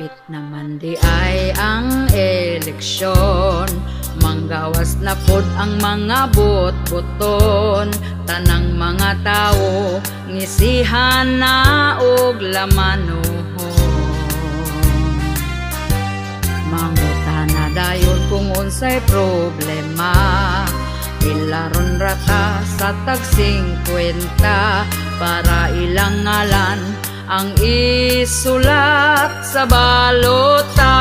Hapit naman di ay ang eleksyon, manggawas na pod ang mga bot-boton. Tanang mga tao ngisihan na og lamanuhon. Manguta na dayon kung unsay problema, ilaron rata sa tag 50 para ilang ngalan ang isulat sa balota.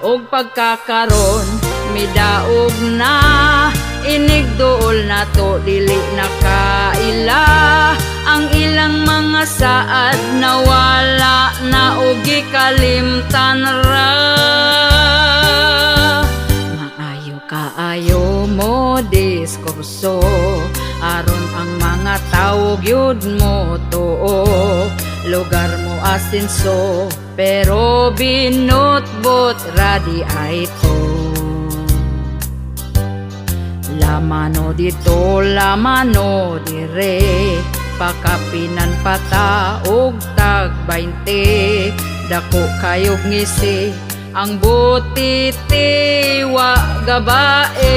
Og pagkakaron midaog na, inigduol na to dili na kaila. Ang ilang mga saad nawala na og gikalimtan ra. Maayo kaayo mo diskurso, aron ang mga tao gyud mo tuo. Lugar mo asenso, pero binutbot radi ay to. Lamano dito, lamano dire, pakapinan pata og tag 20. Dako kayog ngisi, ang butiti wa gabae.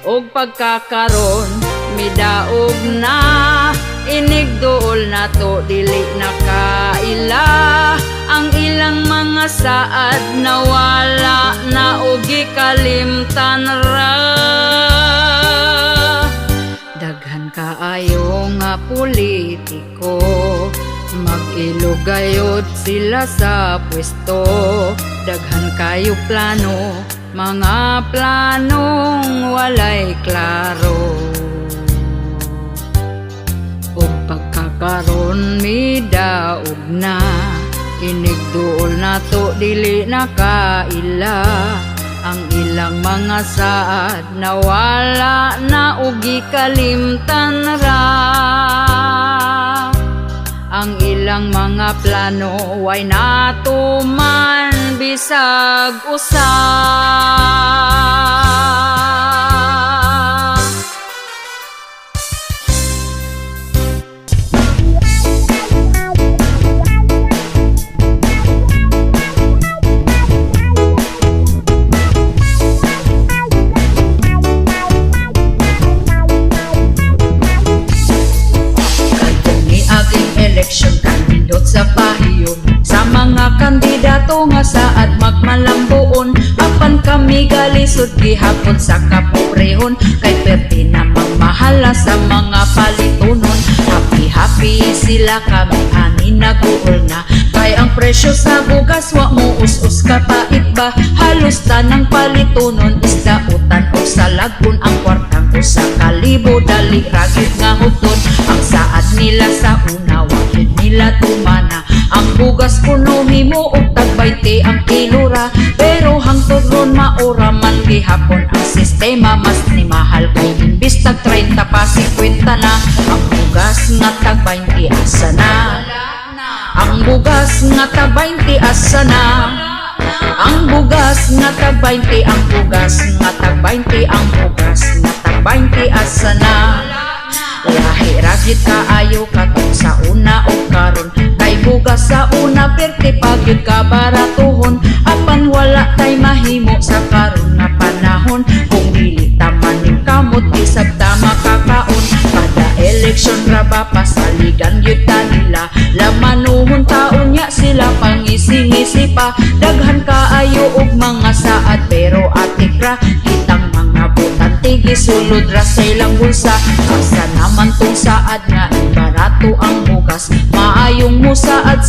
Og pagkakaron midaog na, inigduol na to dili na kaila. Ang ilang mga saad nawala na og gikalimtan ra. Daghan kaayo nga politiko, mag-ilugayod sila sa pwesto. Daghan kayo plano, mga planong walay klaro. Og pagkakaron midaog na, inigduol na to dili na kaila. Ang ilang mga saad nawala na og gikalimtan ra. Ang ilang mga plano way natuman bisag usa. Eleksyon kandidot sa pahiyom, sa mga kandidato nga saad magmalambuon. Apan kami galisod gihapon sa kapobrehon, kay perti namang mahala sa mga palitunon. Happy sila kami ani naguol na, kay ang presyo sa bugas wa mo us-us kapait ba. Halos tanang palitunon isdautan o sa lagun. Ang kwartang ko sa kalibo dali ragit nga hutod. Ang saad nila sa una wakit nila tumana. Ang bugas kuno himo og tag 20 ang kilora, pero hangtod ron maura man gihapon ang sistema. Mas ni mahal kay imbis tag 30 pa 50 na. Ang bugas nga tag 20 asa na. Ang bugas nga tag 20 asa na. Ang bugas nga tag 20, ang bugas nga tag 20, ang bugas nga tag 20 asa na. Lahi ragit kaayo katong sa una o karon, kay bugas sa una perti pagyud ka baratuhon. Apan wala tay mahimo sa karon nga panahon, kung dili taman ning kamot isab ta makakaon. Kada eleksyon ra ba pasaligan gyud ta nila, lamanuhon taon nya sila pangisi-ngisi pa. Daghan kaayo og mga saad pero atik ra, kitang mga botante gisulod ra sa ilang bulsa. Asa naman tong saad nga barato ang bugas, maayong mo saad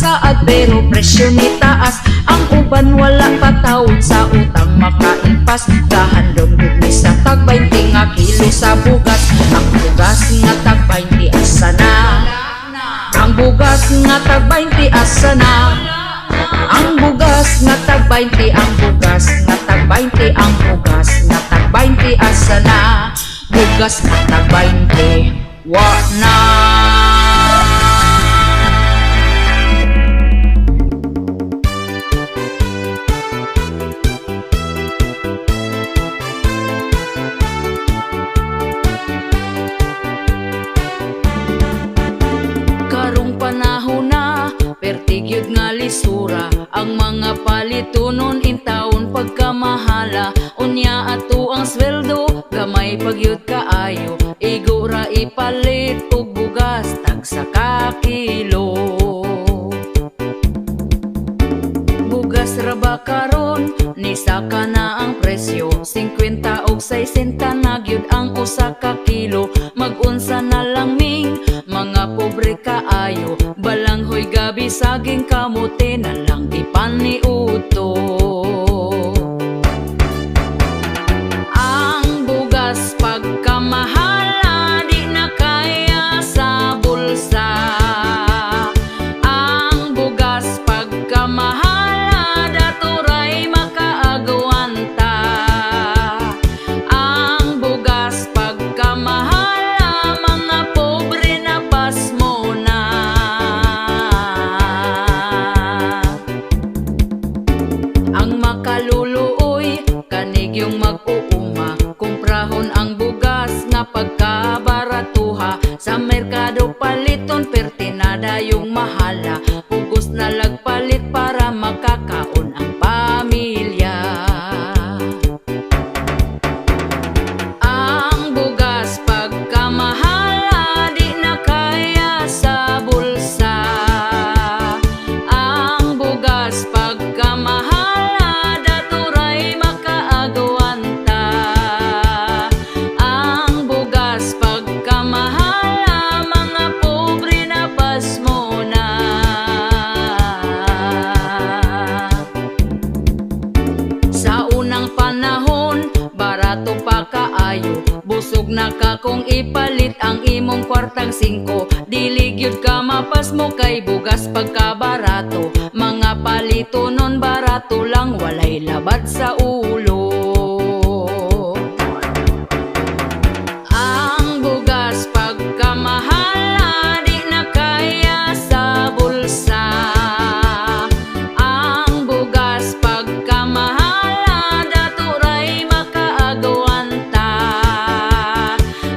pero presyo ni taas. Ang uban wala pa taon sa utang makaimpas, gahandom gud mi sa tag 20 nga kilo sa bugas. Ang bugas nga tag 20 asa na. Ang bugas nga tag 20 asa na. Ang bugas nga tag 20, ang bugas nga tag 20, ang bugas nga tag 20 asa na. Bugas nga tag 20 wa na. Karong palitunon in taon pagkamahala. Unya ato ang sweldo, gamay pagyud kaayo. Igura ipalit og bugas, tagsa ka kilo. Bugas ra ba karon, ni saka na ang presyo. 50 og 60 na gyud ang usa ka kilo. Mag-unsa na lang ming mga pobre kaayo. Balanghoy gabi saging kamote na lang ipaniuto. Ang bugas pagkamahala di na kaya sa bulsa. Ang bugas pagkamahala daturay makaagwanta. Ang bugas pagkamahala mga pobre na pasmo na. Ang makaluluoy kanig yung mag-uuma, kumprahon ang bugas nga pagkabaratuha. Sa merkado paliton pertinada yung mahala. Pugos na lagpalit para makakaon ang pamilya. Ang bugas pagkamahala di na kaya sa bulsa. Ang bugas pagkamahala daturay makaagwanta. Ang bugas pagkamahala mga pobre na pasmo na. Sa unang panahon barato pa kaayo. Busog na ka kung ipalit ang imong kwartang 5. Dili gyud ka mapasmo kay bugas pagkabarato. Mga palito nun barato lang, walay labad sa ulo. Ang bugas pagkamahala di na kaya sa bulsa. Ang bugas pagkamahala daturay makaagwanta.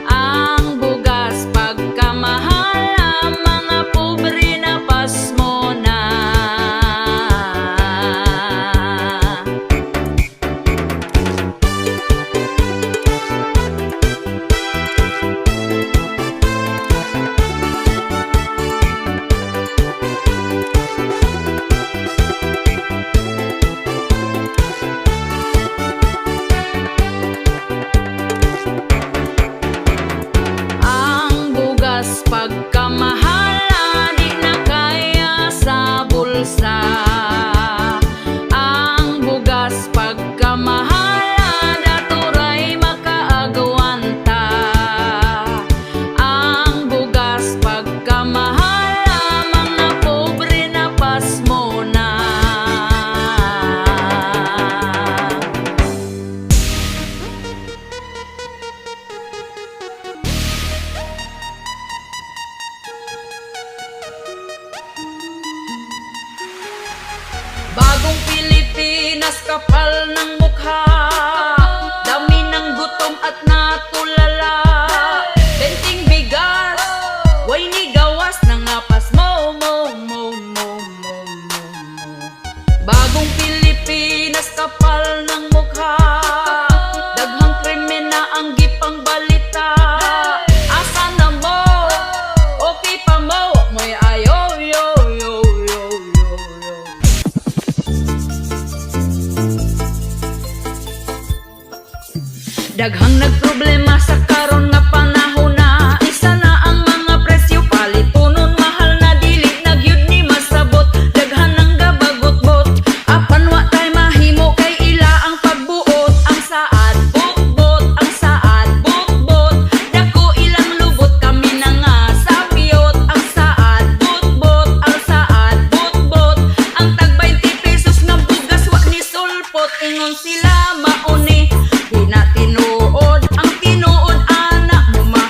Ang bugas pagkamahala mga pobre na pasmo na. Ang bugas pagkamahala di na kaya sa bulsa. Ang bugas pagkamahala daturay makaagwanta. Ang bugas pagkamahala mga pobre na pasmo na. Bagong Pilipinas, kapal ng mukha. Dami ng gutom at natulala. Benting bigas, way ni gawas na nga pasmo mo. Bagong Pilipinas, kapal ng mukha. Daghang krimen na ang gipang balita. Asa na mo? Okay pa mo? Mo'y ayo yo. Daghang nagproblema sa karon nga panahon na. Isa na ang mga presyo palitunon, mahal na dili na gyud ni masabot. Daghan ang gabagot-bot, apan wa tay mahimo kay ila ang pagbuot. Ang saad bukbot, ang saad bukbot, dako ilang lubot kami na nga sapiyot. Ang saad bukbot, ang saad bukbot, ang tag 20 pesos nga bugas wa ni sulpot. Ingon sila mauni, di na tinuod ang tinuod anak mo.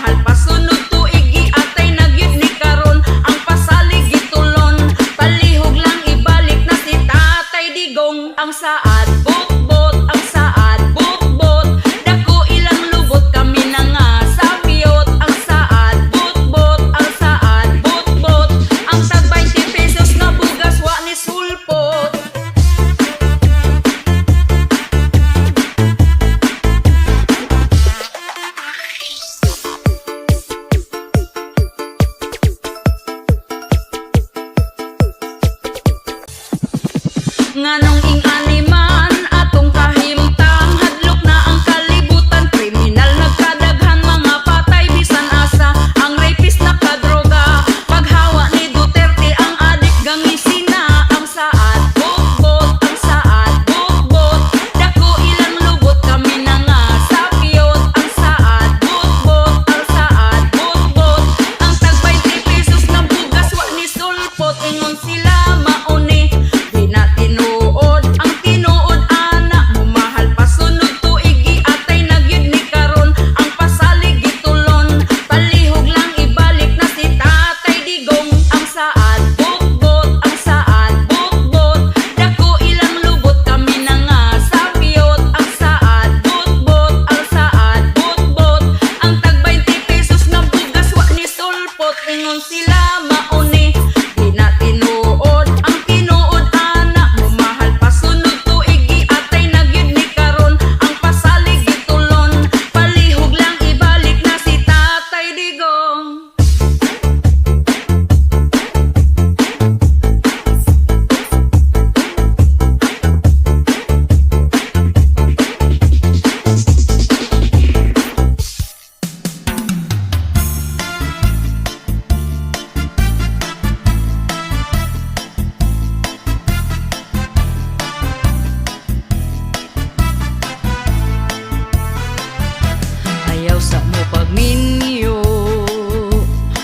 pagminyo,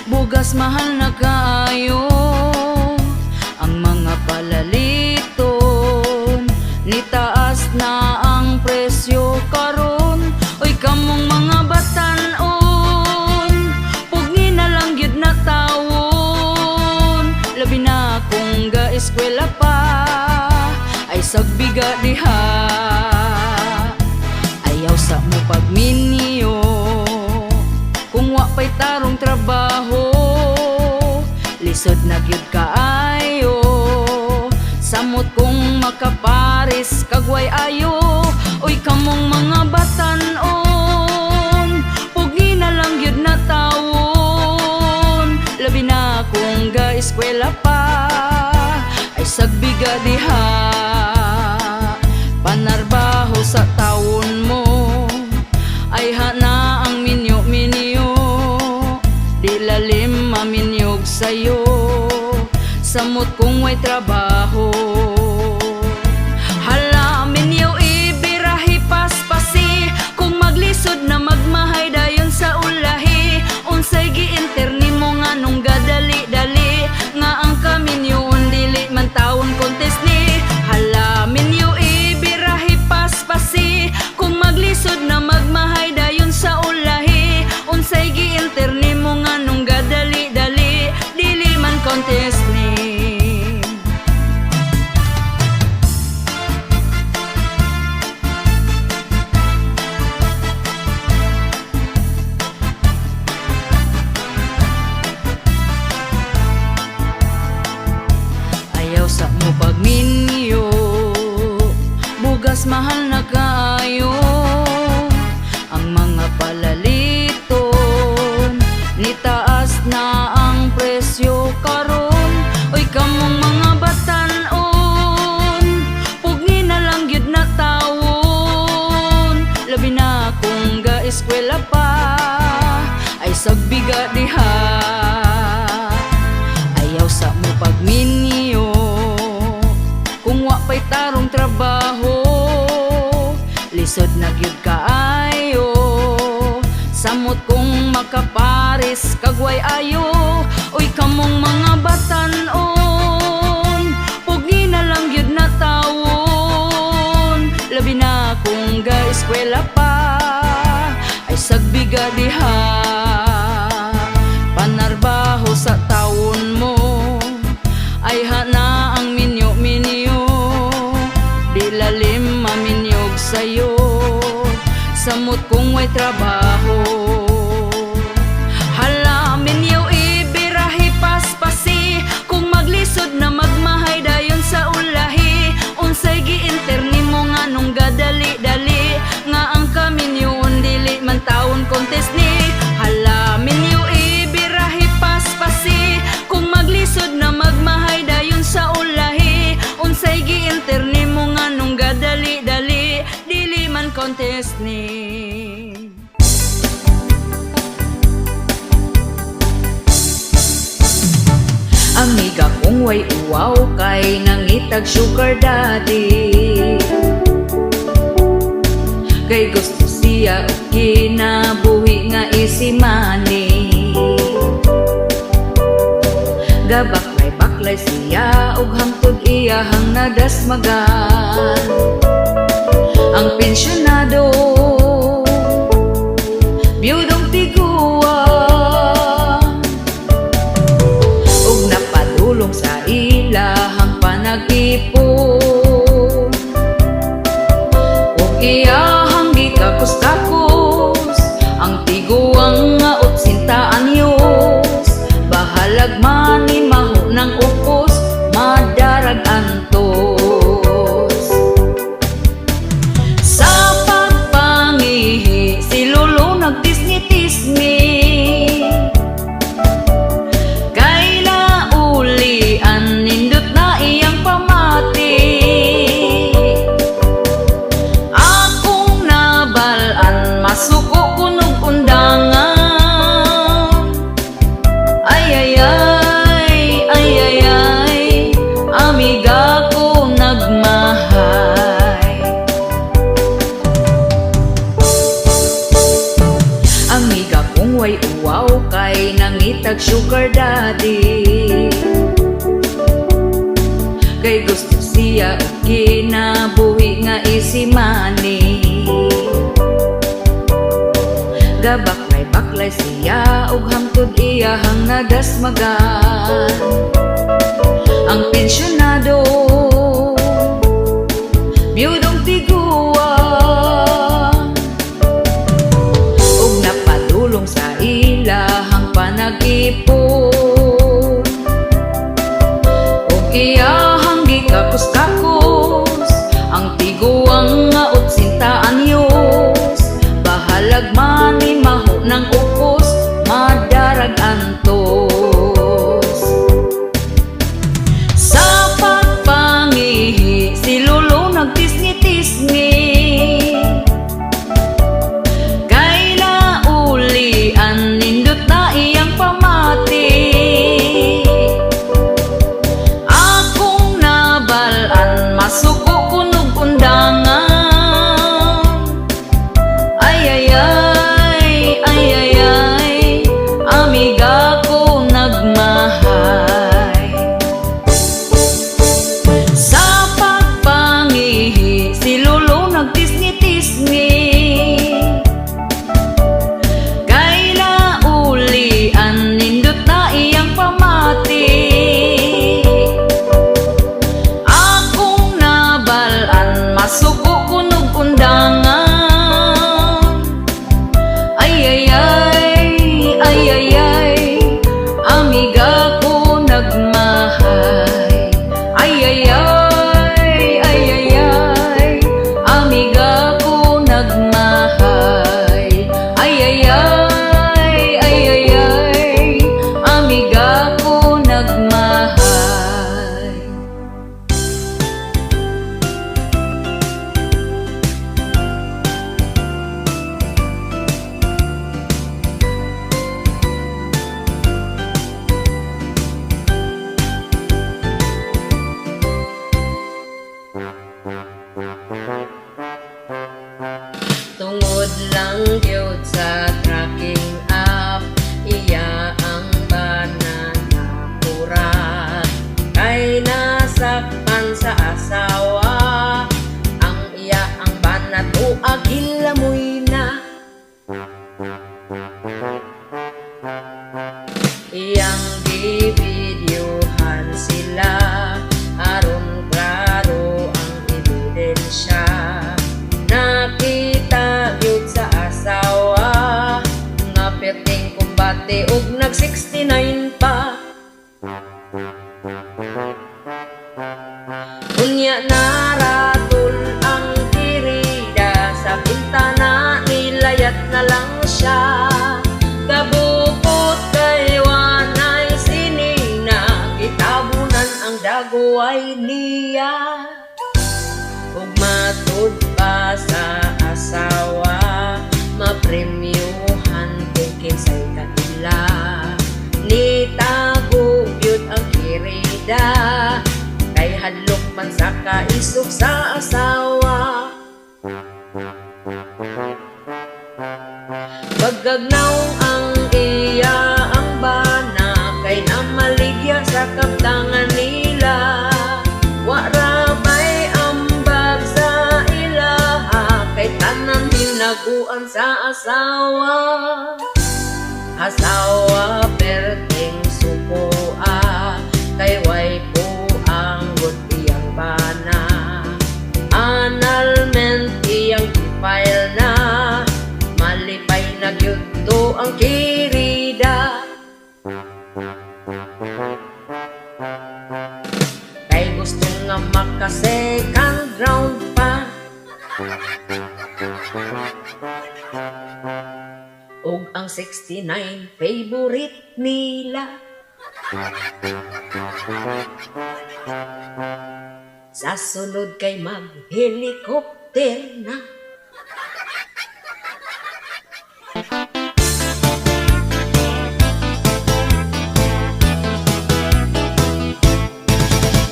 bugas mahal na kaayo. Ang mga palaliton, nitaas na ang presyo karon. Oy kamong mga batan-on, pugni na lang gyud na tawon. Labi na kung ga-eskwela pa, ay sagbiga diha. Ayaw sa mo pagminyo, kung wa pa'y tarong trabaho, lisod na gyud kaayo. Samot kung makaparis kagway ayo. Oy kamong mga batan-on, pugi na lang gyud na tawon. Labi na kung ga-eskwela pa, ay sagbiga diha. Panarbaho sa taon mo, ay hana ang minyo-minyo. Di lalim maminyog sa'yo, samot kung may trabaho. Hala minyo ibirahi paspasi, kung maglisod na magmahay dayon sa ulahi. Unsay giinterni mo nga nung gadali-dali, nga ang kaminyoon dili man taon contest ni. Hala minyo ibirahi paspasi, kung maglisod na magmahay dayon sa ulahi. Unsay giinterni mo nga nung gadali-dali, dili man contest ni. Ayaw sa mo pagminyo, bugas mahal na kaayo. Ang mga palaliton, nitaas na ang presyo karon. Oy kamong mga batan-on, pugni na lang gyud na tawon. Labi na kung ga-eskwela pa, ay sagbiga diha. Ayaw sa mo pagminyo, kung wa pa'y tarong trabaho, lisod na gyud kaayo. Samot kung makaparis kagway ayo. Oy kamong mga batan-on, pugi na lang gyud na tawon. Labi na kung ga-eskwela pa, ay sagbiga diha. Panarbaho sa taon mo, ay hana ang minyo-minyo. Di lalim maminyog sa'yo, samot kung may trabaho. Hala minyo ibirahi paspasi, kung maglisod na magmahay dayon sa ulahi. Unsay giinterni mo nga nung gadali-dali, nga ang kaminyoon dili man taon contest ni. Hala minyo ibirahi paspasi, kung maglisod na magmahay dayon sa ulahi. Unsay giinterni mo nga nung gadali-dali, dili man contest ni. Amiga kung way uwaw kay nangitag sugar daddy, kay gusto siya og kinabuhi nga easy money. Gabaklay-baklay siya og hangtod iyahang nadasmagan. Ang pensyonado, biyudong tiguwa, og napadulong sa ilahang panag-ipon. Og iyahang gikakos-kakos ang tiguang nga 80 anyos. Bahalag man ni maho ng upos, madarag antos. Sa pagpangihi si Lolo nagtisni-tisni, kay naulian nindot na iyang pamati. Akong nabalaan masuko kunog undangan. Ay, amiga ko nagmahay. Amiga kong ay uwaw kay nangitag sugar daddy. Kay gusto siya og kinabuhi nga easy money. Gabaklay-baklay siya og hangtod iyahang nadasmagan. Ang pensyonado biyudong tiguwa og napadulong sa ilahang panag-ipon. Og iyahang gikakos-kakos ang tiguang nga 80 anyos. Bahalag man ni maho ng ukos, madarag antos. Sa pagpangihi si Lolo nagtisngi-tisngi, kay naulian nindot na iyang pamati. Akong nabalaan masuko kunog undangan. Ay, amiga ko nagmahay. Sa pagpangihi si Lolo nagtisngi-tisngi, kay naulian nindot na iyang pamati. Akong nabalaan masuko kunog undangan. Ay, amiga ko nagmahay. Ay, amiga ko nagmahay. Ay, amiga ko nagmahay. Tungod lang gyud sa tracking app, iya ang banana kurat. Kay nasaktan sa asawa, ang iya ang banat o agilamoy na. Iyang gibidyohan sila, aron klaro ang ebidensya. Nakita gyud sa asawa nga perting kumbate ug nag 69 pa. Unya naratol ang kirida sa bintana, nilayat na lang siya. Kabukot kay wanay sinina, kitabunan ang daguay niya. Ug matud pa sa asawa, mapremyuhan kung kinsay kaila. Nitago gyud ang kirida, kay hadlok man sa kaisog sa asawa. Pagagnaw ang iya ang bana, kay namaligya sa kaptangan nila. Wara may ambag sa ilaha, kay tanan hinaguan sa asawa. Asawa perting sukoa, kay way po ang good iyang bana. Annulment iyang file na, malipay na gyud to ang kirida. Kay gusto nga maka second round pa, ug ang 69 favorite nila. Sa sunod kay mag-helicopter na.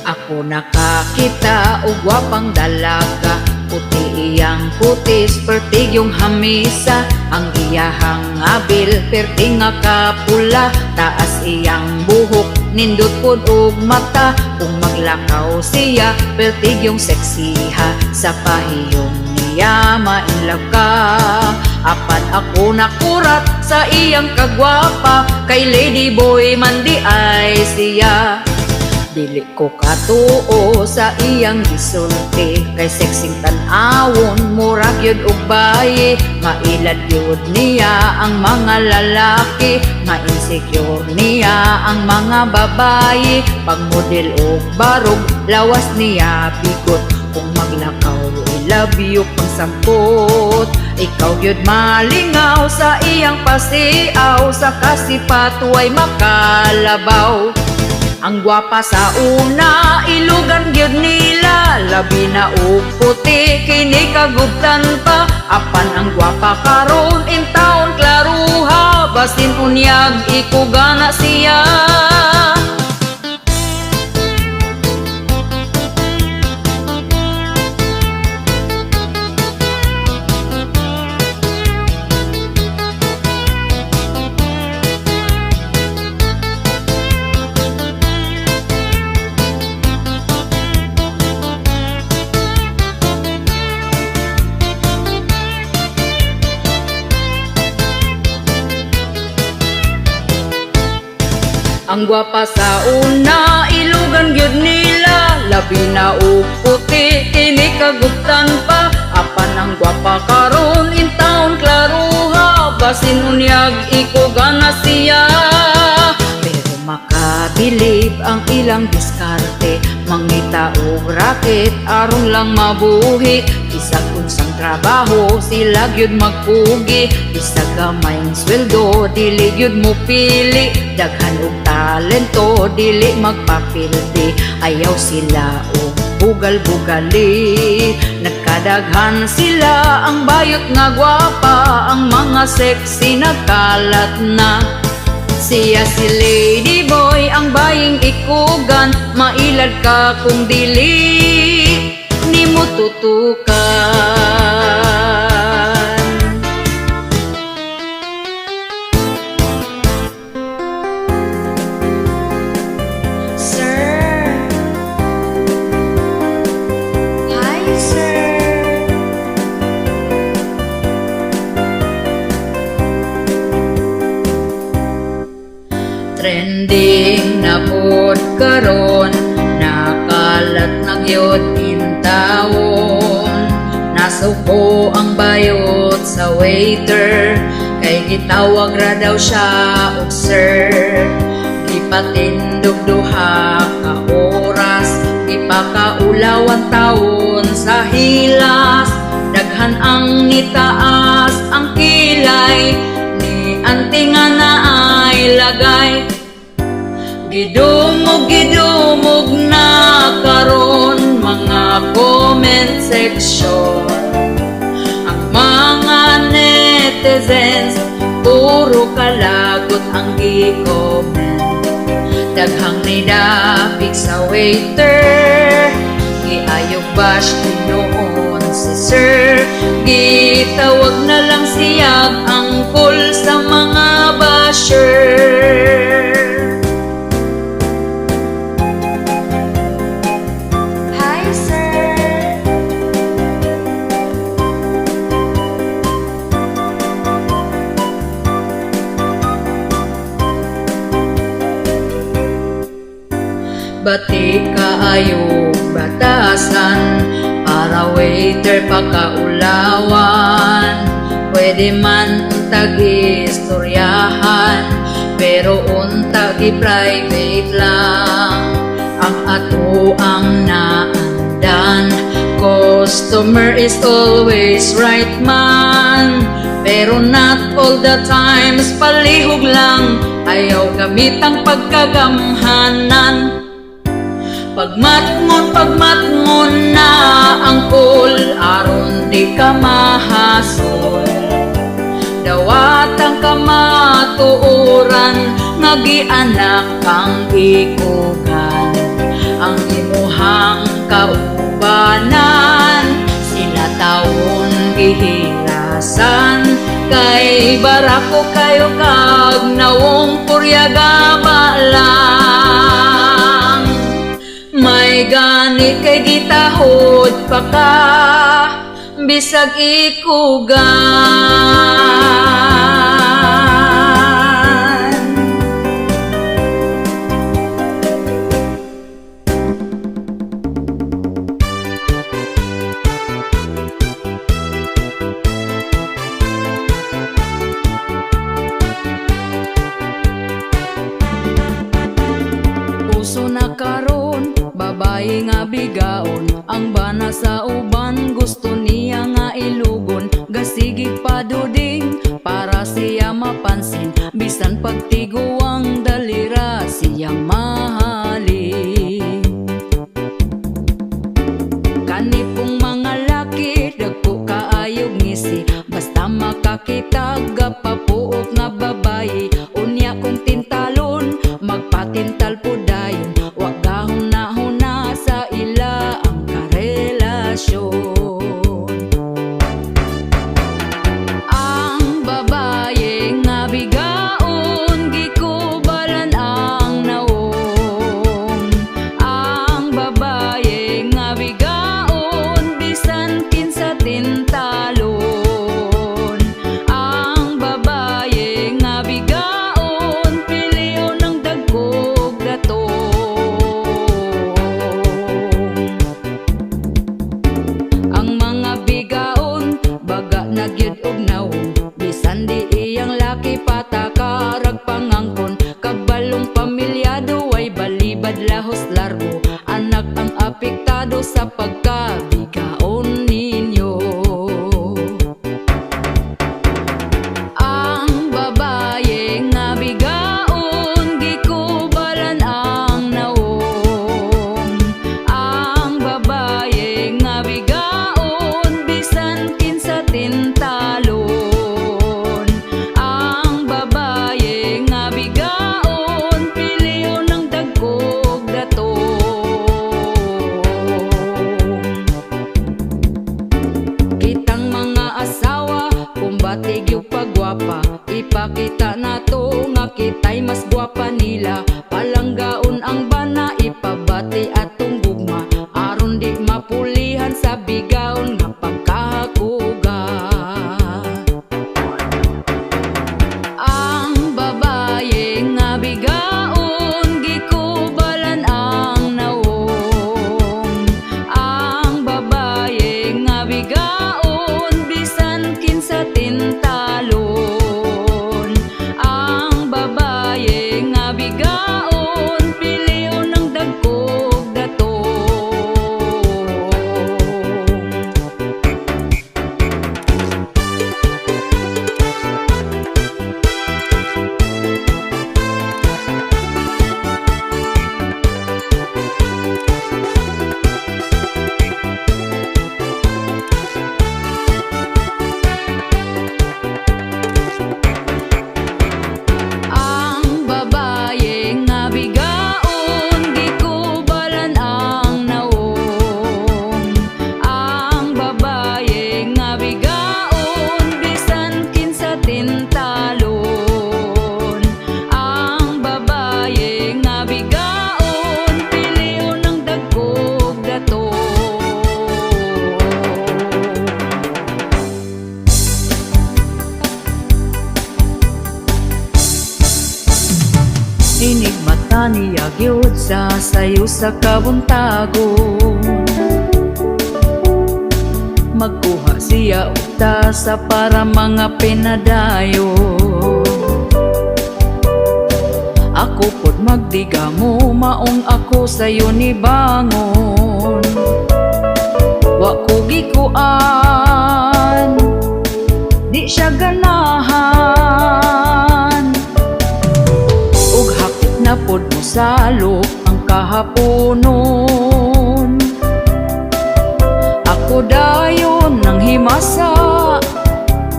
Ako nakakita og gwapang dalaga, puti iyang kutis, pertig yung hamisa. Ang iyahang abil perti nga kapula, taas iyang buhok nindot pod og mata. Kung maglakaw siya perti yung seksiha, sa pahiyong niya mainlove ka. Apan ako nakurat sa iyang kagwapa, kay lady boy man di ay siya. Dili ko katuo sa iyang gisulti, kay sexing tan-awon murag yun og bayi. Mailad yun niya ang mga lalaki, ma-insecure niya ang mga babayi. Pag model og barog, lawas niya bigot. Kung maglakaw, I love you pang sampot. Ikaw yun malingaw sa iyang pasiaw, sa kasipat way makalabaw. Ang gwapa sa una, ilugan gyud nila, labi na og puti, kini kagubtan pa. Apan ang gwapa karon in taon klaruha, basin unyag ikugana siya. Ang gwapa sa una, ilugan gyud nila, labi na og puti, kini kagubtan pa. Apan ang gwapa karon in taon klaruha, basin unyag ikugana siya. Pero makabilib ang ilang diskarte, mangita og raket aron lang mabuhi. Bisag unsang trabaho sila gyud magpugi, bisag gamayng sweldo dili gyud mo pili. Daghan og talento dili magpapildi, ayaw sila og bugal-bugali. Nagkadaghan sila ang bayot nga gwapa, ang mga sexy nagkalat na. Siya si lady boy ang baying ikugan, mailad ka kung dili nimo tutukan. Trending na pod karon, nakalat na gyud intawon. Nasuko ang bayot sa waiter, kay gitawag ra daw siya og sir. Gipatindog duha ka oras, ipakaulawan taon sa hilas. Daghan ang nitaas ang kilay, ni anting nga naay lagay. Gidumog na karon mga comment section, ang mga netizens puro kalagot ang gi-comment. Daghang nidapig sa waiter, giayog bash noon si sir. Gitawag na lang siyag angkol sa mga basher. Bati kaayo batasan, para waiter pakaulawan. Pwede man untag istoryahan, pero untag i-private lang ang ato ang naandan. Customer is always right man, pero not all the times. Palihog lang, ayaw gamit ang pagkagamhanan. Pagmatngon na ang kul, aron di ka mahasol. Dawat ang kamatuoran, ngagianak ang ikugan. Ang imuhang kaubanan, sila taon gihilasan. Kay barako kayo kag nawong puryagama lang. May gani kay gitahod pa ka bisag ikugan. Puso na karon, babae nga bigaon, ang bana sa uban gusto niya nga ilugon. Gasigig paduding para siya mapansin, bisan pagtiguang dalira siyang mahalin. Kanipong mga laki dagko kaayog ngisi, basta makakitag papuok nga babae. Unya kong tintalon magpatintal po dayon, wag gahuna-huna sa ila ang karelasyon. Ang babaye nga bigaon gikubalan ang naong. Ang babaye nga bigaon bisan kinsa tintalon. Ang babaye nga bigaon piliw ng dagkog datong. Ang mga bigaon baga nagyud og naong, bisan di iyang laki patakarag pangangkon. Kabalong pamilyado ay balibad lahos largo, anak ang apektado sa pagkabigaon ninyo. Ang babaye nga bigaon gikubalan ang naong. Ang babaye nga bigaon bisan kinsa tintalon. Ang babaye nga bigaon piliw ng dagkog datong. Kitang mga asawa kumbatig yung pagwapa, ipakita nato nga kita'y mas gwapa nila. Palanggaon ang bana ipabati atong gugma, aron di mapulihan sa bigaon nga pagkahakuga. Ang babaye nga bigaon gikubalan ang naong. Ang babaye nga bigaon bisan kinsa tintalon. Ang babaye nga bigaon piliw ng dagkog datong. Ang babaye nga bigaon gikubalan ang naong. Ang babaye nga bigaon bisan kinsa tintalon. Ang babaye nga bigaon piliw ng dagkog datong. Inig mata niya gyud sa sayo sa kabuntagon, magkuha siya og tasa para mga pinadayon. Ako pod magdiga mo maong ako sayo ni bangon. Wa ko gikuan, di siya ganahan. Ug hapit na pod mo salok ang kahaponon. Ako dayon nang himasa,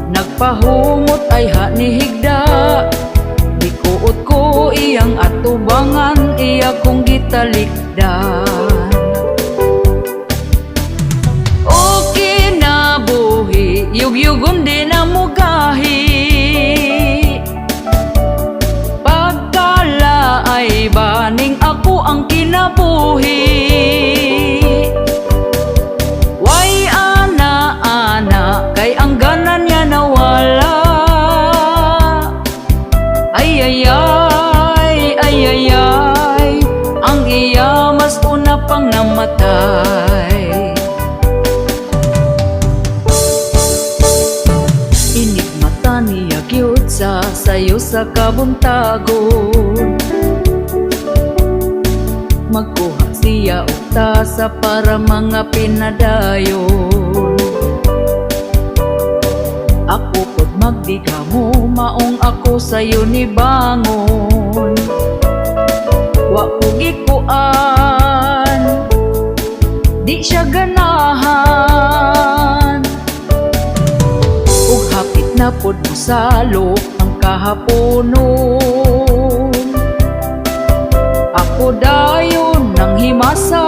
nagpahumot ay hanihigda. Dikuot ko iyang atubangan, iya kong gitalikdan. O kinabuhi, yugyugon din ang mugahi. kinabuhi. Why ana kay ang ganan niya nawala. Ay ay ay, ay ay ay, ang iya mas una pang namatay. Inig mata niya gyud sa sayo sa kabuntagon. Magkuha siya og tasa para mga pinadayon. Ako pod magdiga mo, maong ako sayo ni bangon. Wa ko gikuan, di siya ganahan. Ug hapit na pod mosalo ang kahaponon. Ako dayon nang himasa,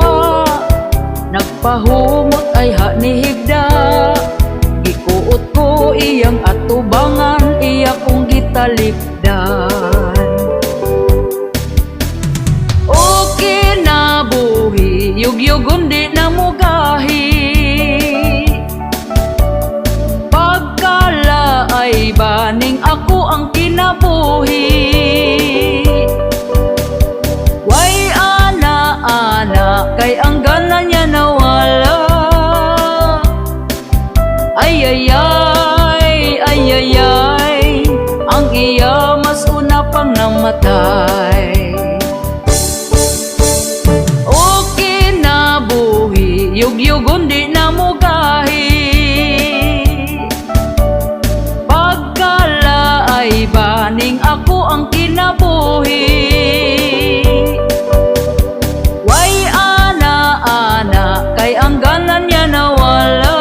nagpahumot ay ha ni higda. Gikuot ko iyang atubangan, iya kong gitalikdan. O kinabuhi, yugyugon di na mugahi. Pagkala ay baning ako ang kinabuhi. Why ana kay ang gana niya nawala. Ay ay ay, ay ay ay, ang iya mas una pang namatay. O kinabuhi, yugyugon di na mugahi. Pagkala ay baning ako ang kinabuhi. Why ana kay ang ganan niya nawala.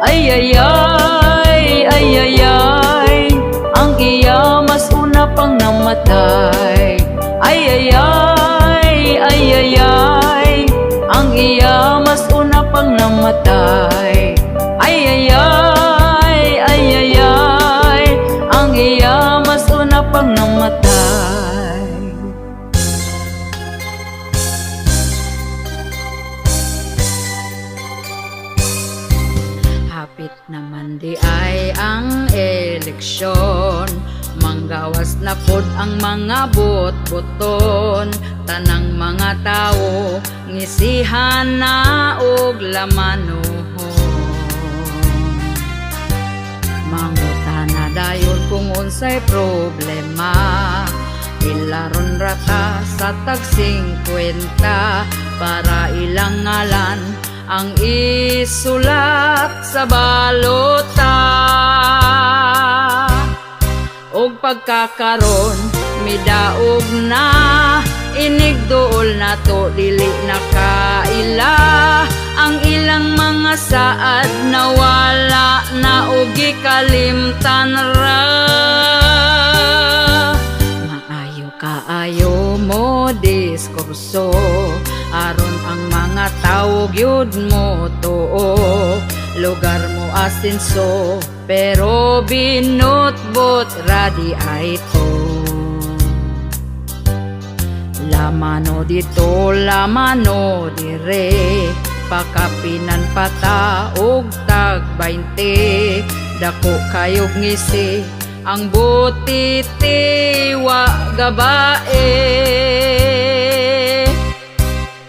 Ay ay ay, ay ay ay, ang iya mas una pang namatay. Ay ay ay, ay ay ay, ang iya mas una pang namatay. Ay ay ay, ay ay ay, ang iya mas una pang namatay. Hapit naman di ay ang eleksyon, manggawas na pod ang mga bot-boton. Tanang mga tao ngisihan na og lamanuhon. Manguta na dayon kung unsay problema. Ilaron rata sa tag 50 para ilang ngalan ang isulat sa balota. Og pagkakaron midaog na, inigduol na to dili na kaila. Ang ilang mga saad nawala na og gikalimtan ra. Maayo kaayo mo diskurso, aron ang mga tao gyud mo tuo. Lugar mo asenso, pero binutbot radi ay to. Lamano dito, lamano dire, pakapinan pata og tag 20. Dako kayog ngisi, ang butiti wa gabae.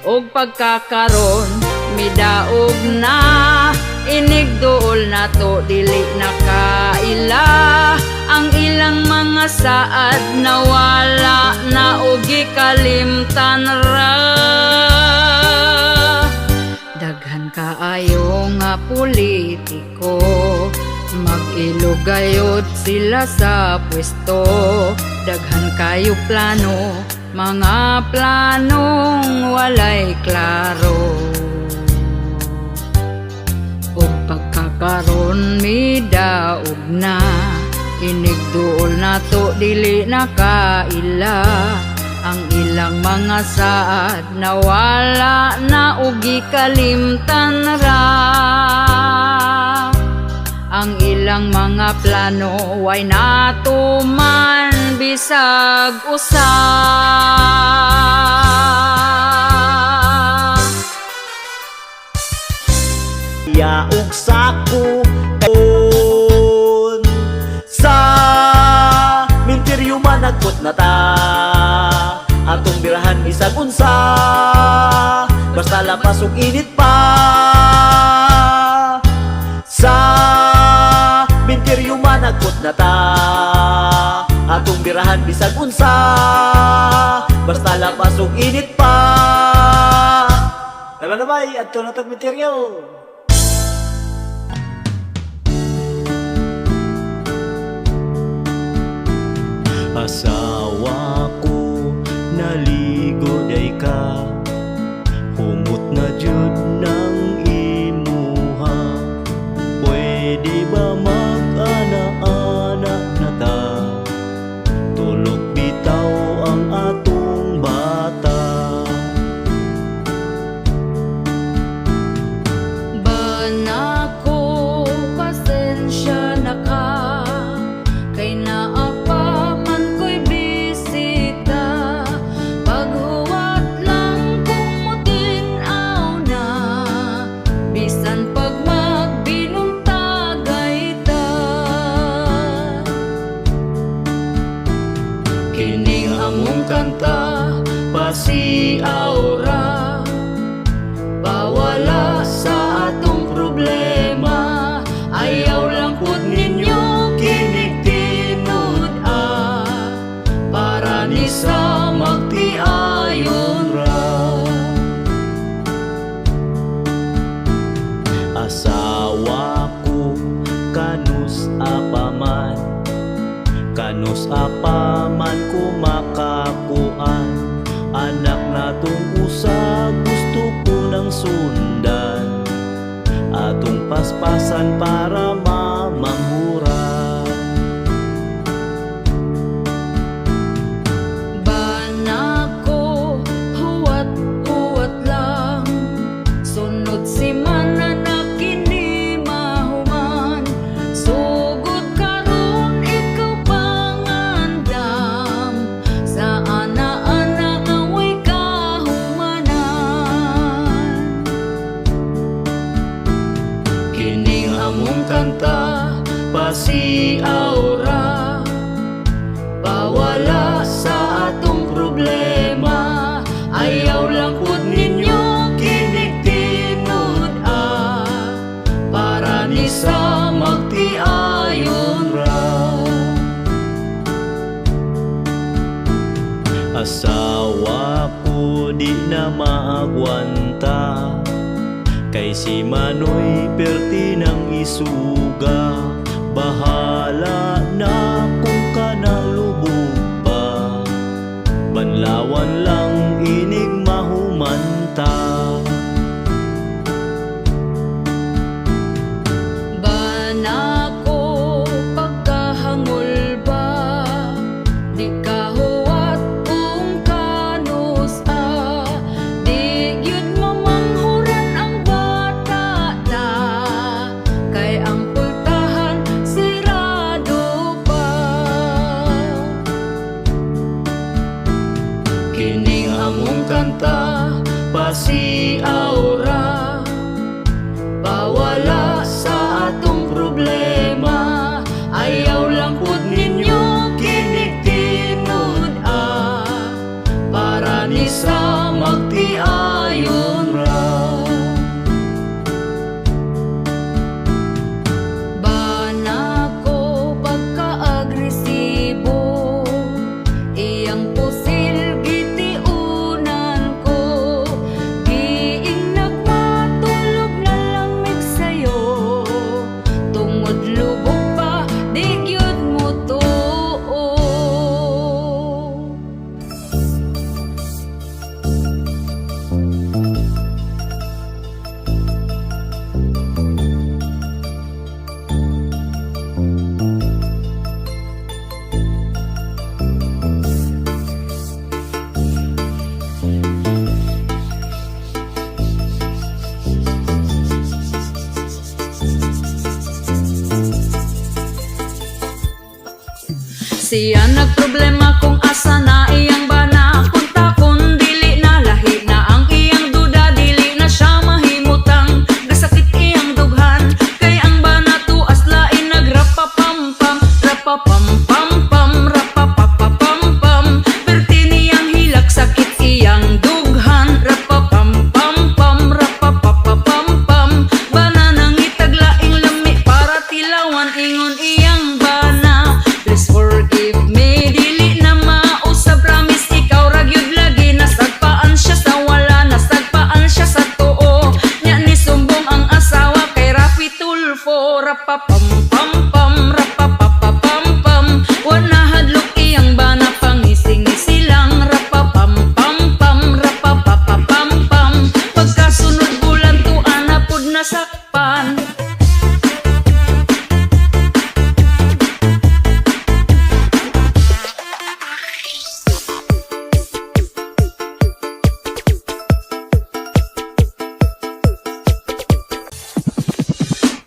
Og pagkakaron midaog na, inigduol na to dili na kaila. Ang ilang mga saad nawala na og gikalimtan ra. Daghan kaayo nga politiko, mag-ilugayod sila sa pwesto. Daghan kayo plano, mga planong walay klaro. Og pagkakaron midaog na, inigduol na to dili na kaila. Ang ilang mga saad nawala na og gikalimtan ra. ang ilang mga plano way natuman bisag usa. Yaog sako sa minteryo managkot na ta, atong birahan bisag unsa, basta lapas ug init pa. Sa minteryo managkot na ta, atong birahan bisag unsa, basta lapas ug init pa. Tara na bay, adto na tag minteryo. Asawa ko, naligo day ka, humot na jud ng imuha. Pwede ba mag-ana-ana na ta, tulog bitaw ang atong bata. Banako, pasensya na ka, kay naapa man ko'y bisita. Paghuwat lang kung mutinaw na, bisan pag magbinuntagay ta. Kining among kanta, pasiaw ra, pawala sa atong problema. Ayaw lang pud ninyo kinig tinud para ni sa magtiayon ra. Asawa ko, kanus apaman, kanus apaman kumakakuan. Anak natong usa, gusto ko nang sundan, atong paspasan para mamangura. Banako, huwat-huwat lang, sunod si mana na kini mahuman. Sugod karon ikaw pangandam, sa ana-ana nga way kahumanan. Kining among kanta, pasiaw ra, pawala sa atong problema. Ayaw lang pud ninyo kinig tinud para ni sa magtiayon ra. Asawa ko, di na maagwanta, kay si Manoy perti ng isuga. Bahala na kung kanalubog pa, banlawan lang inig mahumanta. Banako, pagkahangol ba, di kahuwat kung kanus di gyud mamanghuran ang bata ta, kay ang pultahan sirado Siya nagproblema kung asa na iyang bana. Kunta kun dili na lahi na ang iyang duda, dili na siya mahimutang gasakit iyang dughan. Kay ang bana tuas lain nagrapapampam, rapapampampam, rapapapapampam. Perti niyang hilak sakit iyang dughan, rapapampampam, rapapapapampam. Bana nang itaglaing lami para tilawan ingon iyang bana. Please forgive me, dili na mausab, promise ikaw ragyod lagi. Nasagpaan siya sa wala, nasagpaan siya sa tuo. Nya ni sumbong ang asawa kay Rafi Tulfo, rapapampampam, rapapapapampam. Wana hadlok iyang bana, pangising-ngisi lang, rapapampampam, rapapapapampam. Pagkasunod bulan tuan na pud nasakpan.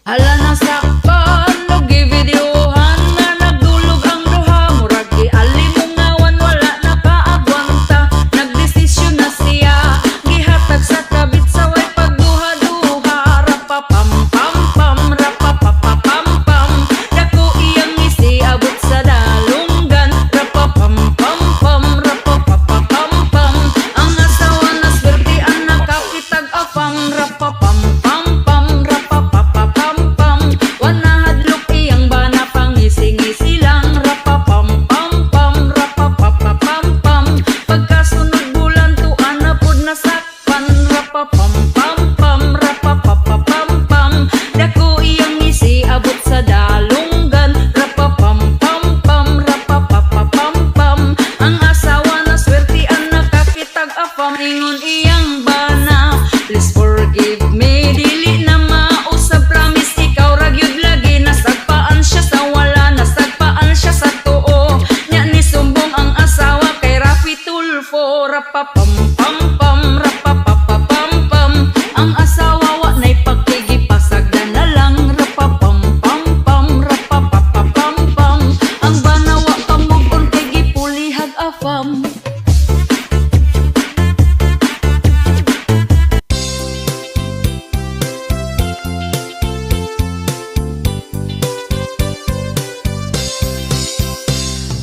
Hala nasakpan, og givideohan nga nagdulog ang duha. Murag gialimungawan, wala nakaagwanta. Nagdesisyon na siya, gihatag sa kabit sa way pagduha-duha. Rapapampampam, rapapapapampam. Dako iyang ngisi abot sa dalunggan. Rapapampampam, rapapapapampam. Ang asawa na swertian nakakitag afam. Rapapampampam, rapapapapampam. Wana hadlok iyang bana, pangising-ngisi lang, rapapampampam, rapapapapampam. Pagkasunod bulan tuan na pud nasakpan, rapapampampam, rapapapapampam. Dako iyang ngisi abot sa dalunggan, rapapampampam, rapapapapampam. Ang asawa na swertian nakakitag afam ingon iyang bana. Please forgive me, dili na mausab, promise ikaw ragyod lagi. Nasagpaan siya sa wala, nasagpaan siya sa tuo. Nya ni sumbong ang asawa kay Rafi Tulfo, rapapampampam, rapapapapampam. Ang asawa wa nay pagkigipasagdan na lang, rapapampampam, rapapapapampam. Ang bana wa pamugon kay gipulihag afam.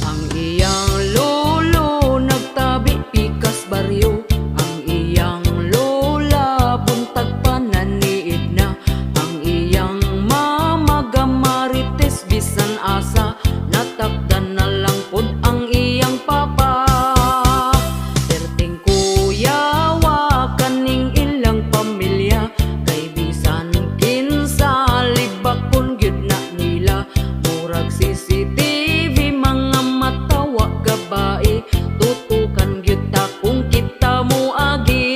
Ang iyang lolo nagtabi pikas baryo. Ang iyang lola buntag pananiid na. Ang iyang mama gamarites bisan asa, natakdan na lang pud ang iyang papa. Perting kuya wa kaning ilang pamilya, kay bisan kinsa libakon gyud na nila. Murag CCTV mga matawa gabae, tutukan gyud ta kung kita mo agi.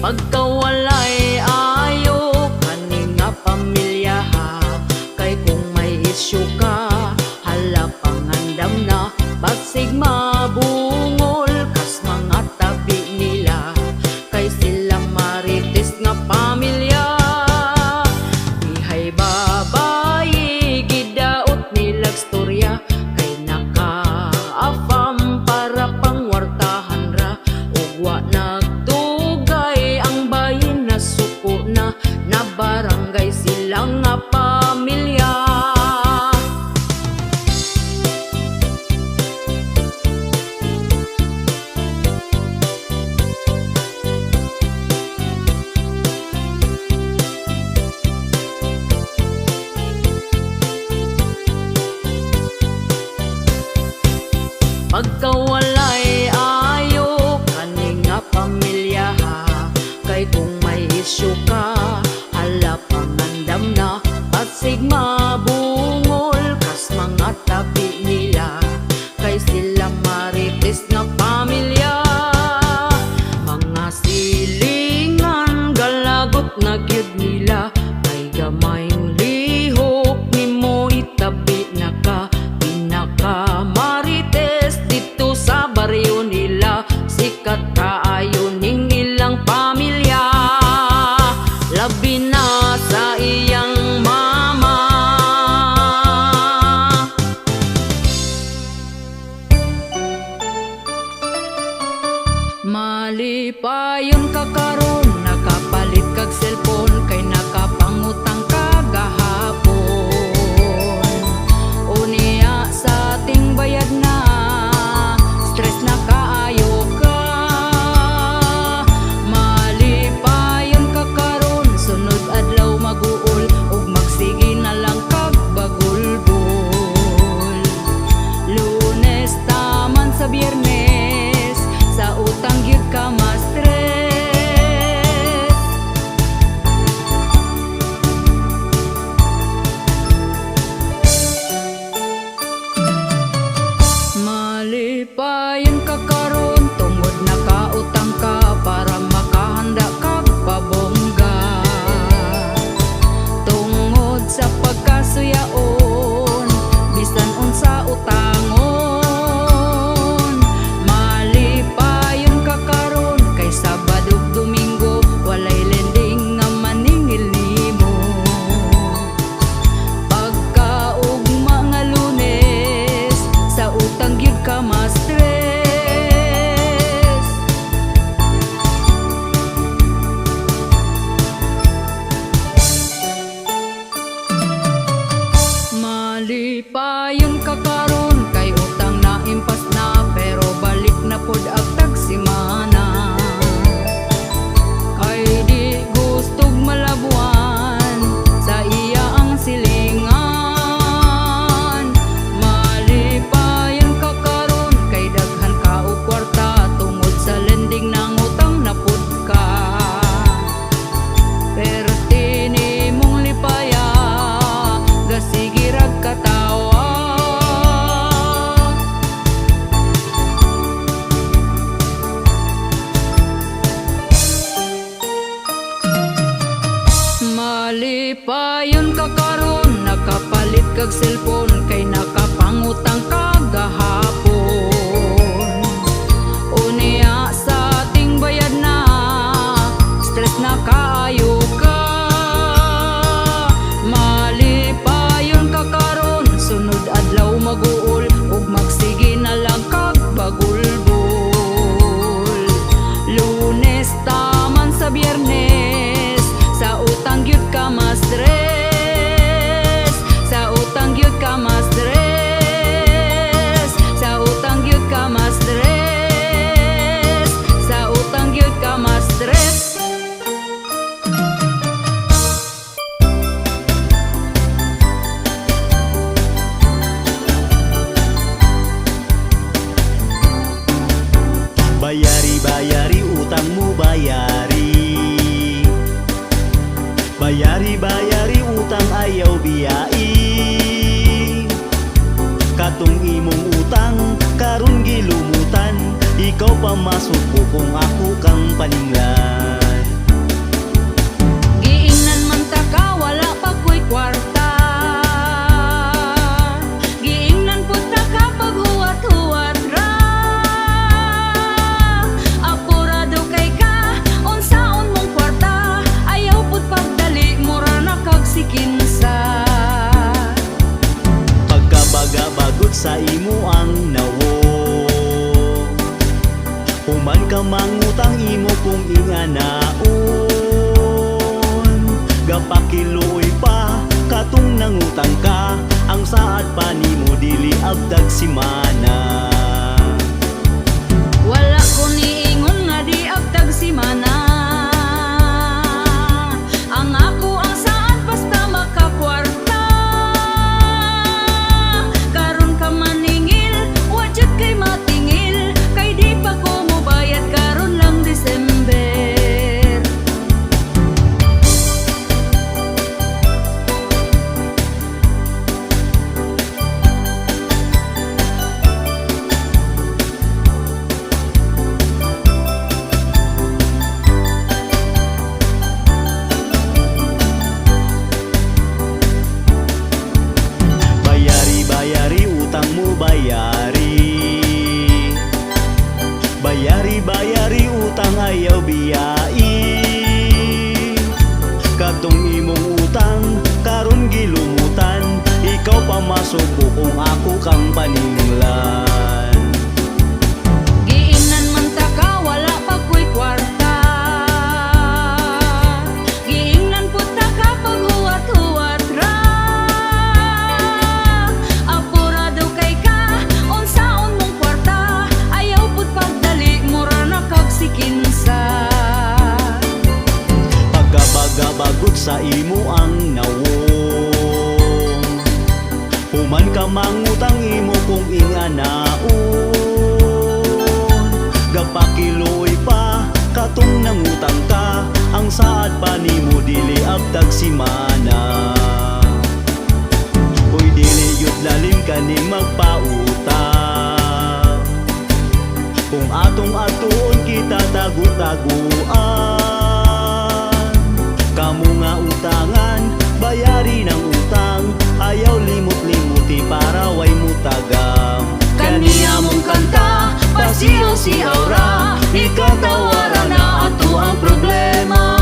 Pagkawalay ayo kaning nga pamilya ha, kay kung may isyu ka hala pangandam na. Basig mabungol kas mga tabi nila, kay sila marites nga pamilya. Ihay babayi gidaot nilag storya, kay naka-afam para pangwartahan ra. Ug wa nagtugay ang bayin na suko na, na barangay sila nga pamilya. Pagkawalay ayo kaning nga pamilya ha, kay kung may isyu ka hala pangandam na. Basig mabungol kas mga tabi nila, kay sila marites nga pamilya. Mga silingan galagot na gyud nila, kay gamayng lihok nimo itabi na ka. Pinaka marites dito sa kag cellphone kay nakapangutang kagahapon. Unya sa ating bayad na, stress na kaayo ka. Malipayon ka karon, sunod adlaw mag-uol ug magsige na lang kag bagulbol. Lunes taman sa Biyernes, sa utang gyud ka ma-stress, sa utang gyud ka ma-stress, sa utang gyud ka ma-stress, sa utang gyud ka ma-stress. Bayari utang mo bayari. Bayari utang ayaw biyai. Katong imong utang karon gilumutan, ikaw pa masuko kung ako kang paninglan. Giingnan man ta ka wala pa ko'y kwarta, giingnan pud ta ka pag huwat-huwat ra. Apurado kay ka unsaon mong kwarta, ayaw pud pagdali mura na kag sikinsa. Pagkabaga-bagot sa imo ang nawo, human ka mangutang imo kung inganaon. Gapakiloy pa katong nangutang ka, ang saad pa nimo dili abdag simana. Wala ko niingon nga di abtag si mana. Ang ako ang saan basta makakwarta. Karon ka maningil, wajud kay matingil, kay di pa ko mobayad karon lang December. Bayari utang mo bayari. Bayari utang ayaw biyai. Katong imong utang karon gilumutan, ikaw pa masuko kung ako kang paninglan. Giingnan man ta ka wala pa ko'y kwarta, giingnan pud ta ka pag huwat-huwat ra. Apurado kay ka unsaon mong kwarta, ayaw pud pagdali mura na kag sikinsa. Pagkabaga-bagot sa imo ang nawo, human ka mangutang imo kung inganaon. Gapakiloy pa katong nangutang ka, ang saad pa nimo dili abdag simana. Uy dili yun lalim kaning magpautang, kung atong atuon kita tagu-taguan. Kamu nga utangan, bayari ng utang, ayaw limot-limuti para way mutagam. Kaniya mong kanta, pasiyaw-siyaw ra, ikaw tawara na ato ang problema.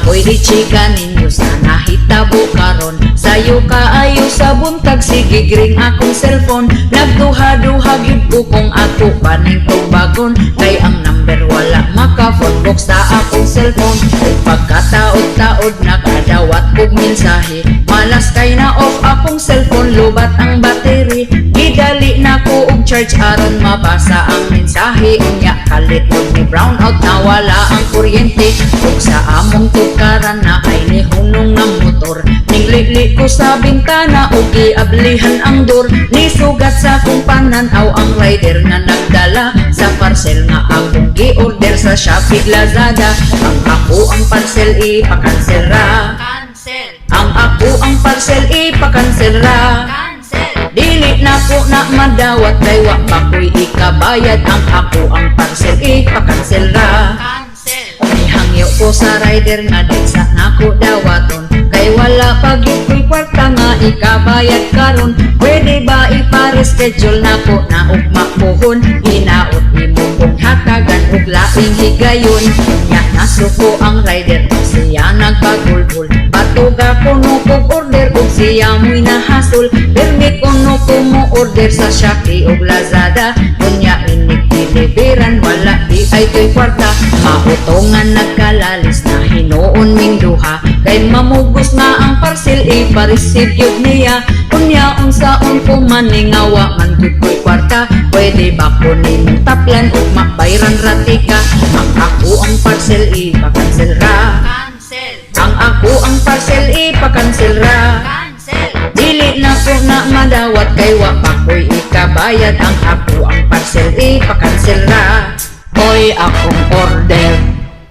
Pwede chika ninyo sana hitabo karon, sayo kaayo sa buntag sige gring akong cellphone. Nagduha-duha gyud ko kung ako paning tubagon, kay ang number wala maka-phone box sa akong cellphone. Kung pagkataod-taod nakadawat kog mensahe, malas kay na off akong cellphone, lubat ang battery. Gidali na ko og charge aron mabasa ang mensahe. Unya kalit og ni brown out na wala ang kuryente, ug sa among tukaran na ay ni hunong nga motor. Ninglili ko sa bintana ug giablihan ang door, ni sugat sa kong pananaw ang rider nga nagdala sa parcel nga akong gi-order sa Shopee Lazada. Ang ako ang parcel ipakansel ra. Cancel. Ang ako ang parcel ipakansel ra. Cancel. Dili na ko na madawat kay wa pa ko'y ikabayad. Ang ako ang parcel ipakansel ra. Cancel. Umihangyo ko sa rider nga di sa nako dawaton, kay wala pagit ko'y kwarta nga ikabayad karon. Pwede ba ipa-reschedule nako na ugma pohon? Hinaot imo kong hatagan ug laing higayon. Nya nasuko ang rider ug siya nagpagulbul. Patuga kuno kog order ug siya mo'y nahasol. Permi kuno ko mo order sa Shopee ug Lazada. Kunya inig deliveran wala di ay ko'y kwarta. Mautongan nagkalalis na hinuon ming duha, kay mamugos nga ang parcel ipa-receive yun niya. Kunya unsaon ko maningawa man gud ko'y kwarta. Pwede ba ko nimong taplan ug mabayran ratika? Ang ako ang parcel ipakansel ra. Cancel. Ang ako ang parcel ipakansel ra. Cancel. Dili na ko na madawat kay wa pa ko'y ikabayad. Ang ako ang parcel ipakansel ra. Oy akong order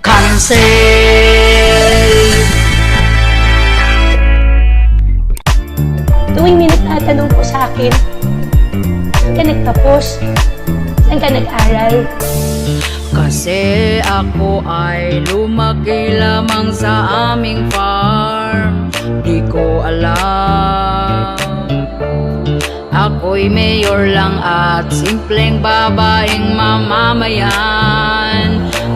cancel. Tuwing may nagtatanong po sa akin, saan ka nagtapos? Saan ka nag-aral? Kasi ako ay lumaki lamang sa aming farm. Di ko alam, ako'y mayor lang at simpleng babaeng mamamayan.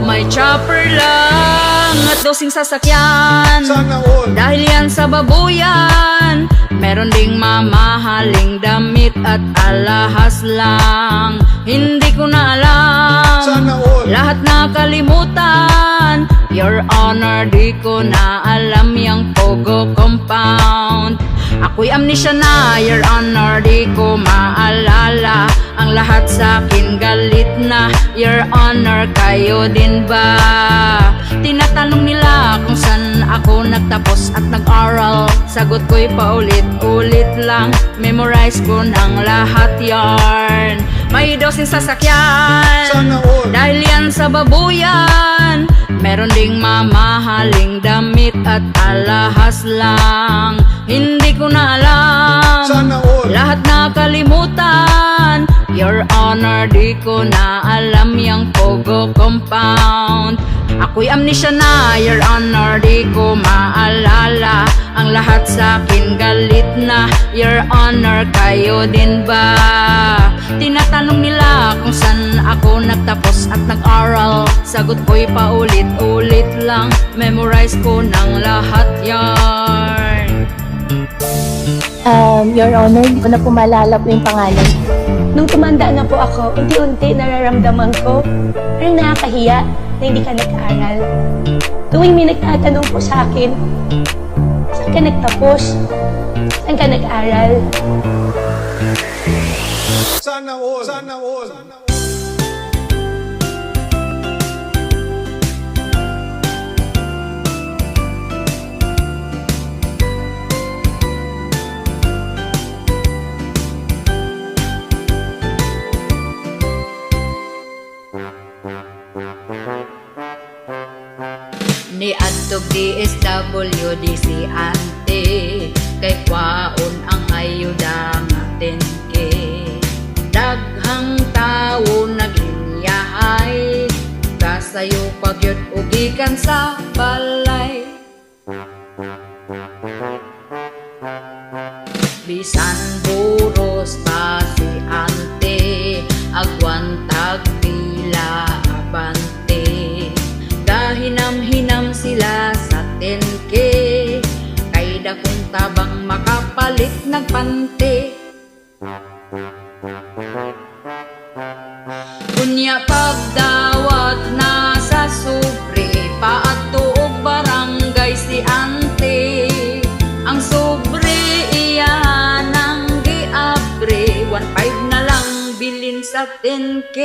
May chopper lang at dosing sasakyan. Sana all. Dahil yan sa babuyan, meron ding mamahaling damit at alahas lang. Hindi ko na alam, Sana all. lahat nakalimutan. Your Honor, di ko na alam yung Pogo Compound. Ako'y amnesia na, Your Honor, di ko maalala. Ang lahat sa akin galit na, Your Honor, kayo din ba? Tinatanong nila kung saan ako nagtapos at nag-aral. Sagot ko'y paulit-ulit lang, memorize ko ng lahat yarn. May dosing sasakyan, Sana all. dahil yan sa babuyan. Meron ding mamahaling damit at alahas lang. Hindi ko na alam, Sana all. lahat nakalimutan. Your Honor, di ko na alam yung Pogo Compound. Ako'y amnesia na, Your Honor, di ko maalala. Ang lahat sa akin galit na, Your Honor, kayo din ba? Tinatanong nila kung saan ako nagtapos at nag-aral. Sagot ko'y paulit-ulit lang, memorize ko ng lahat yarn. Your Honor, hindi ko na po maalala po yung pangalan. Nung tumanda na po ako, unti-unti nararamdaman ko, parang nakakahiya na hindi ka nag-aaral. Tuwing may nagtatanong po sa akin, saan ka nagtapos? Saan ka nag-aral? Sana all. Sana all. Ni adtog DSWD si ante, kay kwaon ang ayuda nga 10K. Daghang tawo naglinyahay, kasayo pagyud ugikan sa balay. Bisan buros pa si ante, agwantag pila abante. Gahinam-hinam sila sa 10K, kay dakong tabang makapalit nagpante. Kunya pagdawat na sa sobre, paadto og barangay si ante. Ang sobre iya nang giabre, 1.5 na lang bilin sa 10K.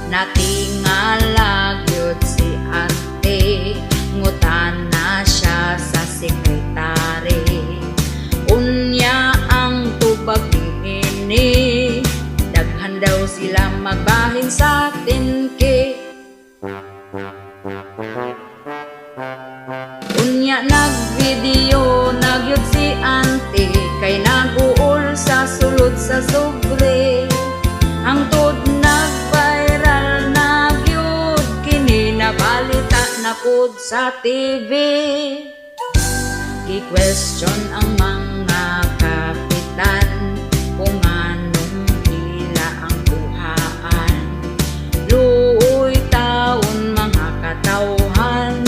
Natingala gyud si ante, ngutan na siya sa sekretary. Unya ang tubag niini, daghan daw sila magbahin sa 10K. Unya nagvideo nagyud si auntie kay naguol sa sulod sa sobre. Hangtod nag-viral nagyud kini nabalita na pud sa TV. I-question ang mga kapitan kung anong hila ang buhaan. Luoy taon mga katawhan,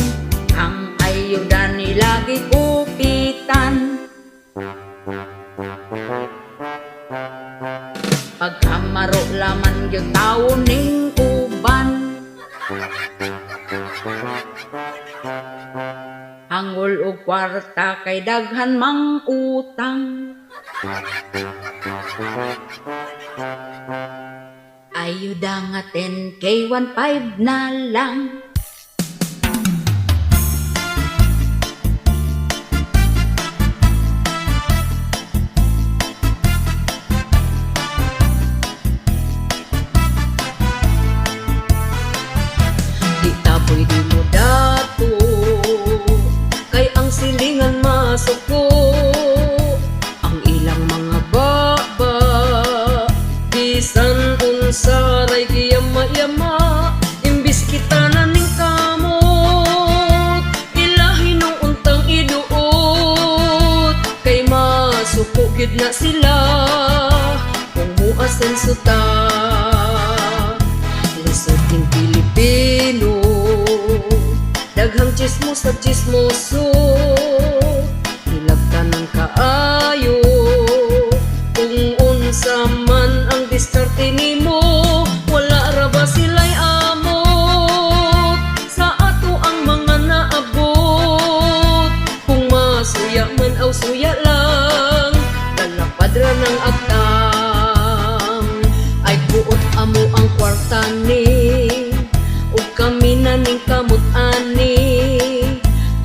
ang ayuda nila gikupitan. Pagkamaro laman yung taon ning uban, hangol og kwarta kay daghan mang utang. Ayuda nga 10K 1.5 na lang. Di ta pwede mo dato kay ang silingan masuko. Ang ilang mga baba bisan unsa ray giyama-yama, imbis kita na ning kamot ilahi nung untang iduot. Kay masuko gid na sila kung muasen suta. Lisod ning Pilipino, daghang chismos sa chismoso, hilagtanan kaayo kung unsa man ang diskarte nimo. Wala ra ba sila'y amot sa ato ang mga naabot? Kung masuya man aw suya lang, lalapad ra ng agtang. Ay buot amo ang kwarta ni, ug kami na ning kamot ani.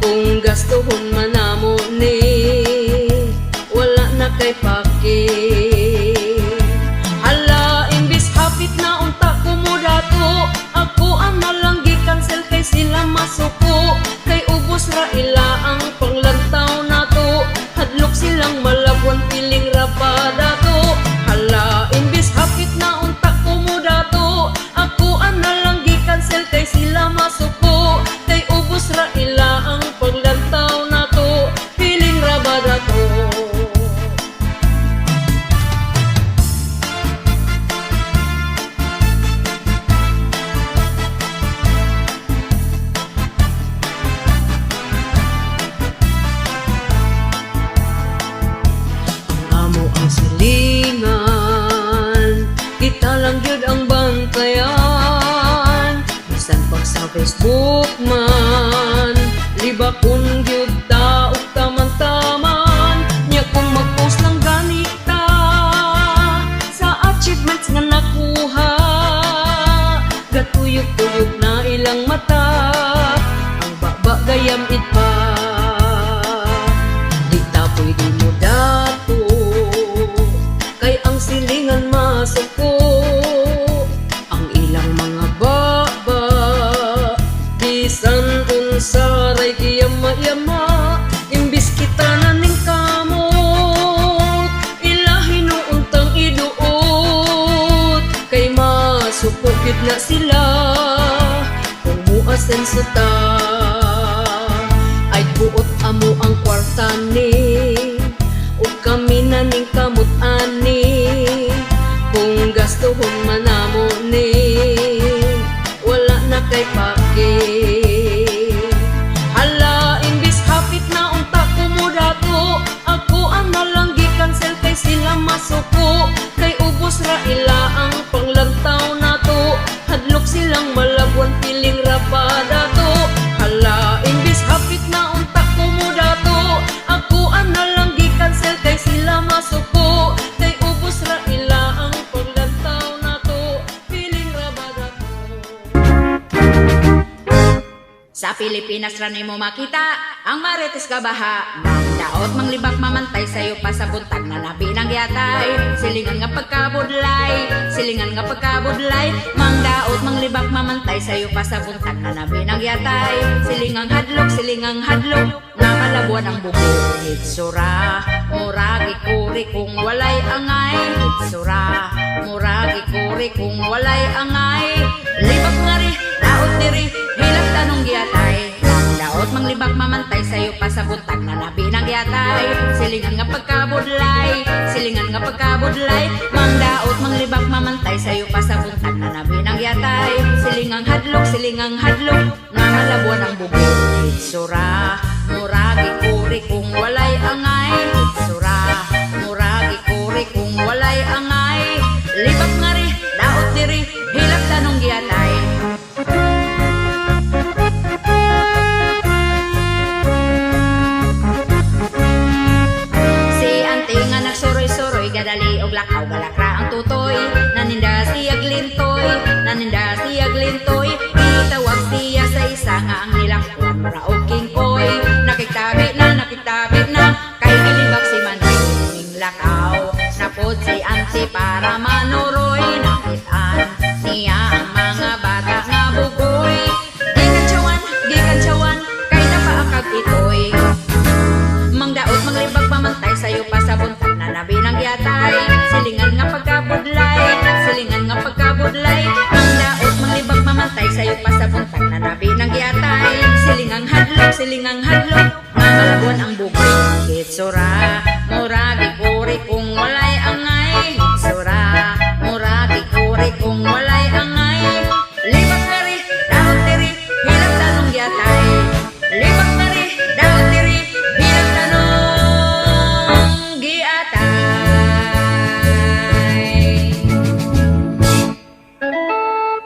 Kung gastuhon man namo ni, wala na kay paki. Hala, imbis hapit na unta ko mo dato, ako ang nalang gi-cancel kay sila masuko. Kay ubos ra ila ang panglantaw nato, hadlok silang malabwan piling ra pa dato. Hala, imbis hapit na unta ko mo dato, ako ang nalang gi-cancel kay sila masuko. Kay ubos ra ila ang paglantaw nato, piling ra ba dato. Ang amo ang silingan, kita lang yun ang bantayan. Bisan pag sa Facebook man, liba kung yun taog taman-taman. Nya kung mag-post ng ganita sa achievements nga nakuha, gatuyog-tuyog na ilang mata, ang baba gayam pa. Di ta pwede mo dato kay ang silingan masuko. Ang ilang mga baba bisan unsa ray giyama-yama, imbis kita na ning kamot ilahi nung untang iduot. Kay masuko gid na sila kung muasen sa ta. Ay buot amo ang kwarta ni, ug kami na ning kamot ani. Kung gastuhon man namo ni, wala na kay paki. Hala, imbis hapit na unta ko mo dato, ako ang nalang gi-cancel kay sila masuko. Kay ubos ra ila ang panglantaw nato, hadlok silang malabwan piling ra pa dato. Hala, imbis hapit na unta ko mo dato, ako ang nalang gi-cancel kay sila masuko. Kay ubos ra ila ang paglantaw nato, piling ra ba dato. Sa Pilipinas ra nimo makita ang Marites Kabaha, Magda Daot manglibak mamantay sayo pa sa buntag na nabi ng yatay. Silingan nga pagkabudlay, silingan nga pagkabudlay. Mang daot manglibak mamantay sayo pa sa buntag na nabi ng yatay. Silingang hadlok, nga malabuan ang bubog. Hitsura, muragi kuri kung walay angay. Hitsura, muragi kuri kung walay angay. Libak nga ri, daot diri, hilak tanong giyatay. Daot manglibak mamantay sayo pa sa buntag na nabi ng yatay. Silingan nga pagkabudlay, silingan nga pagkabudlay. Mang daot manglibak mamantay sayo pa sa buntag na nabi ng yatay. Silingang hadlok, nga malabuan ang bubog. Hitsura, muragi kuri kung walay angay. Hitsura, muragi kuri kung walay angay. Libak nga ri, daot diri, hilak tanong giyatay. Suroy gadali og lakaw galakra ang tutoy. Naninda siyag lintoy. Itawag siya sa isa nga ang nilakon maraog kingkoy. Nakiktabi na kay ilibak si Manoy ning lakaw. Napod si Auntie para manuroy. Nakitaan niya ang mga bata nga bugoy. Gikan tiyawan kay napaakag itoy. Mang daot manglibak pamantay sayo pa sa buntag na nabi ng yatay. Silingan nga pagkabudlay, mang daot manglibak pamantay sayo pa sa buntag na nabi ng yatay. Silingang hadlok, nga malabuan ang bugay. Hitsura,